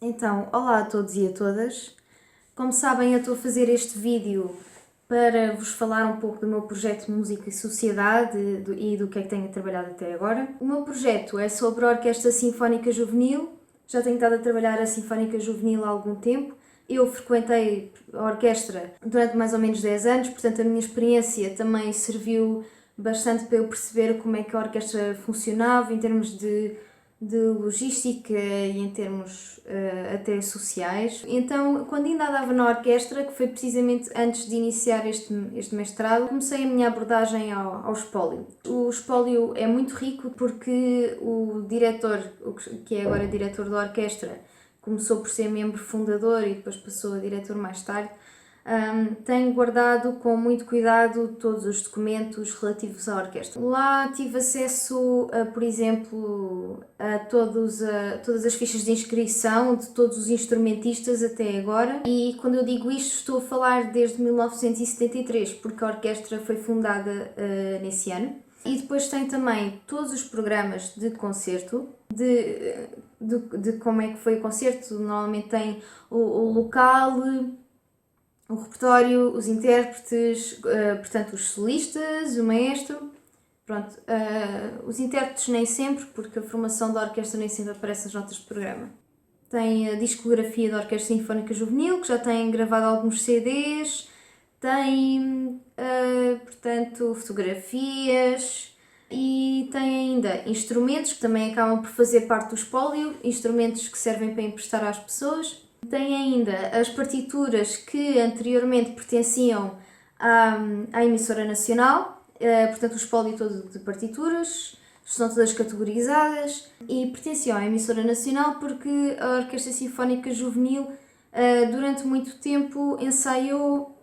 Então, olá a todos e a todas. Como sabem, eu estou a fazer este vídeo para vos falar um pouco do meu projeto Música e Sociedade e do que é que tenho trabalhado até agora. O meu projeto é sobre a Orquestra Sinfónica Juvenil. Já tenho estado a trabalhar a Sinfónica Juvenil há algum tempo. Eu frequentei a orquestra durante mais ou menos 10 anos, portanto a minha experiência também serviu bastante para eu perceber como é que a orquestra funcionava em termos de logística e em termos até sociais. Então, quando ainda andava na orquestra, que foi precisamente antes de iniciar este mestrado, comecei a minha abordagem ao espólio. O espólio é muito rico porque o diretor, que é agora diretor da orquestra, começou por ser membro fundador e depois passou a diretor mais tarde. Tenho guardado com muito cuidado todos os documentos relativos à orquestra. Lá tive acesso, por exemplo, a todas as fichas de inscrição de todos os instrumentistas até agora, e quando eu digo isto estou a falar desde 1973, porque a orquestra foi fundada nesse ano. E depois tem também todos os programas de concerto, de como é que foi o concerto. Normalmente tem o local, o repertório, os intérpretes, portanto os solistas, o maestro. Pronto, os intérpretes nem sempre, porque a formação da orquestra nem sempre aparece nas notas de programa. Tem a discografia da Orquestra Sinfónica Juvenil, que já tem gravado alguns CDs, tem, portanto, fotografias e tem ainda instrumentos que também acabam por fazer parte do espólio, instrumentos que servem para emprestar às pessoas. Tem ainda as partituras que anteriormente pertenciam à emissora nacional, portanto o espólio todo de partituras, são todas categorizadas e pertenciam à emissora nacional porque a Orquestra Sinfónica Juvenil durante muito tempo ensaiou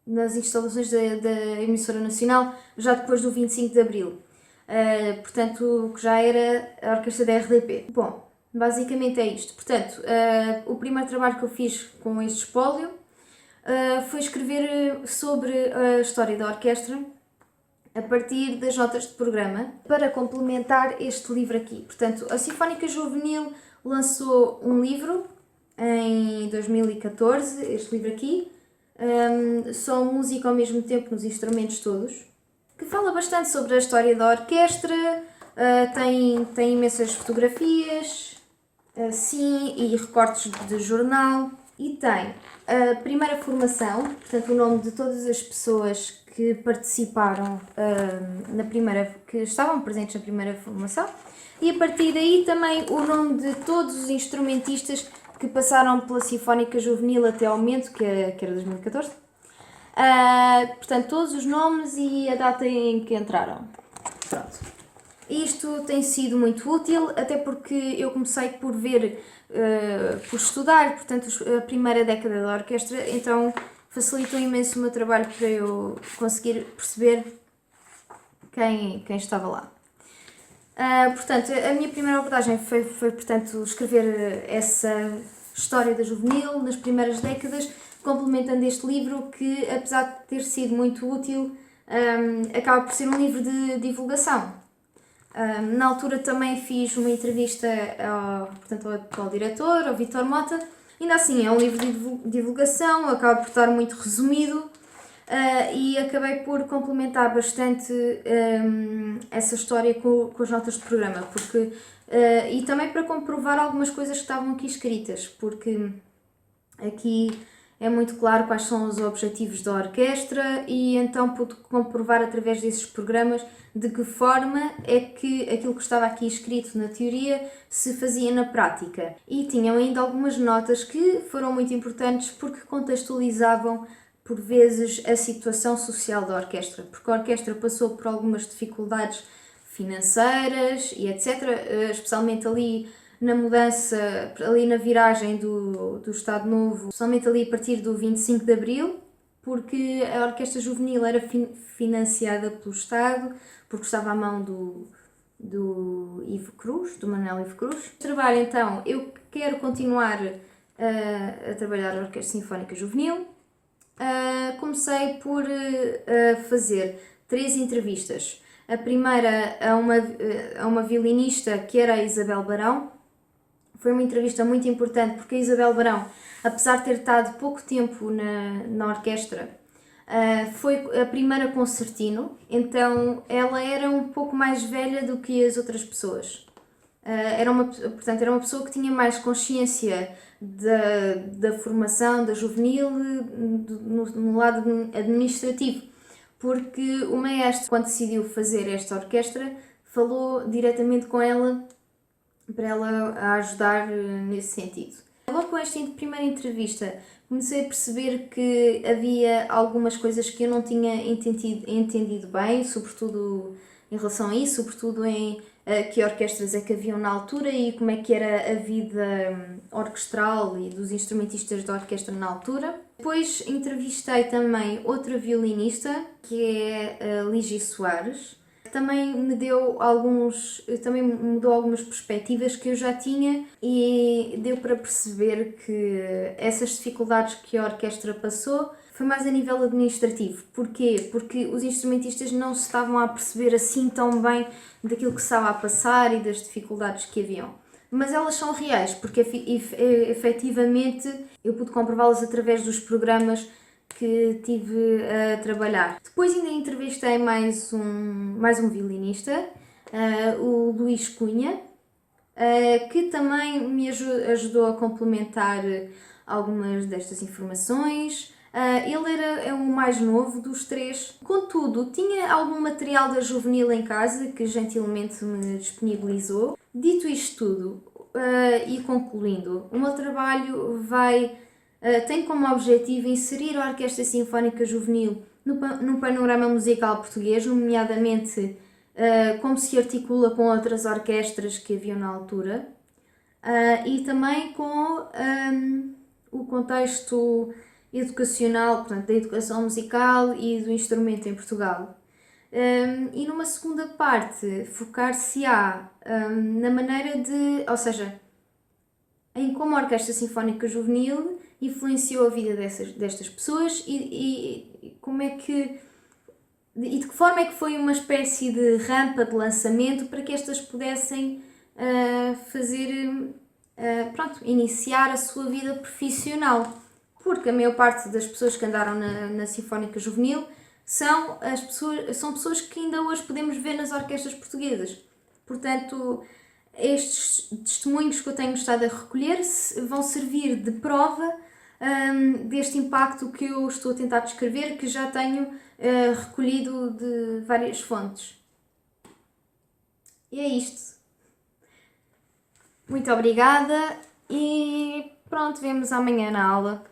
nas instalações da emissora nacional já depois do 25 de Abril, portanto que já era a orquestra da RDP. Bom, basicamente é isto. Portanto, o primeiro trabalho que eu fiz com este espólio foi escrever sobre a história da orquestra a partir das notas de programa para complementar este livro aqui. Portanto, a Sinfónica Juvenil lançou um livro em 2014, este livro aqui, só música ao mesmo tempo nos instrumentos todos, que fala bastante sobre a história da orquestra, tem imensas fotografias, sim, e recortes de jornal, e tem a primeira formação, portanto o nome de todas as pessoas que participaram que estavam presentes na primeira formação, e a partir daí também o nome de todos os instrumentistas que passaram pela Sinfónica Juvenil até ao momento, que era 2014. Portanto, todos os nomes e a data em que entraram. Pronto. Isto tem sido muito útil, até porque eu comecei por ver, por estudar, portanto, a primeira década da orquestra, então facilitou imenso o meu trabalho para eu conseguir perceber quem estava lá. Portanto, a minha primeira abordagem foi, portanto, escrever essa história da juvenil nas primeiras décadas, complementando este livro que, apesar de ter sido muito útil, acaba por ser um livro de divulgação. Na altura também fiz uma entrevista portanto, ao atual diretor, ao Vítor Mota. Ainda assim, é um livro de divulgação, acaba por estar muito resumido, e acabei por complementar bastante essa história com as notas de programa, porque, e também para comprovar algumas coisas que estavam aqui escritas, porque aqui é muito claro quais são os objetivos da orquestra e então pude comprovar através desses programas de que forma é que aquilo que estava aqui escrito na teoria se fazia na prática. E tinham ainda algumas notas que foram muito importantes porque contextualizavam por vezes a situação social da orquestra, porque a orquestra passou por algumas dificuldades financeiras e etc, especialmente ali na mudança, ali na viragem do Estado Novo, especialmente ali a partir do 25 de Abril, porque a Orquestra Juvenil era financiada pelo Estado, porque estava à mão do Ivo Cruz, do Manuel Ivo Cruz. Trabalho então, eu quero continuar a trabalhar a Orquestra Sinfónica Juvenil. Comecei por fazer 3 entrevistas. A primeira a uma violinista que era a Isabel Barão, Foi uma entrevista muito importante porque a Isabel Barão, apesar de ter estado pouco tempo na orquestra, foi a primeira concertino, então ela era um pouco mais velha do que as outras pessoas. Portanto, era uma pessoa que tinha mais consciência da formação, da juvenil, no lado administrativo, porque o maestro, quando decidiu fazer esta orquestra, falou diretamente com ela para ela a ajudar nesse sentido. Logo com esta primeira entrevista, comecei a perceber que havia algumas coisas que eu não tinha entendido bem, sobretudo em relação a isso, sobretudo em que orquestras é que haviam na altura e como é que era a vida orquestral e dos instrumentistas da orquestra na altura. Depois entrevistei também outra violinista, que é a Lígia Soares, que também mudou algumas perspectivas que eu já tinha e deu para perceber que essas dificuldades que a orquestra passou foi mais a nível administrativo. Porquê? Porque os instrumentistas não se estavam a perceber assim tão bem daquilo que se estava a passar e das dificuldades que haviam. Mas elas são reais, porque efetivamente eu pude comprová-las através dos programas que tive a trabalhar. Depois ainda entrevistei mais um violinista, o Luís Cunha, que também me ajudou a complementar algumas destas informações. Ele é o mais novo dos três. Contudo, tinha algum material da juvenil em casa que gentilmente me disponibilizou. Dito isto tudo, e concluindo, o meu trabalho tem como objetivo inserir a Orquestra Sinfónica Juvenil no panorama musical português, nomeadamente como se articula com outras orquestras que haviam na altura, e também com o contexto educacional, portanto, da educação musical e do instrumento em Portugal. E numa segunda parte, focar-se-á na maneira ou seja, em como a Orquestra Sinfónica Juvenil influenciou a vida destas pessoas e como é que e de que forma é que foi uma espécie de rampa de lançamento para que estas pudessem iniciar a sua vida profissional. Porque a maior parte das pessoas que andaram na Sinfónica Juvenil são pessoas que ainda hoje podemos ver nas orquestras portuguesas. Portanto, estes testemunhos que eu tenho estado a recolher vão servir de prova deste impacto que eu estou a tentar descrever, que já tenho recolhido de várias fontes. E é isto. Muito obrigada e pronto, vemos amanhã na aula.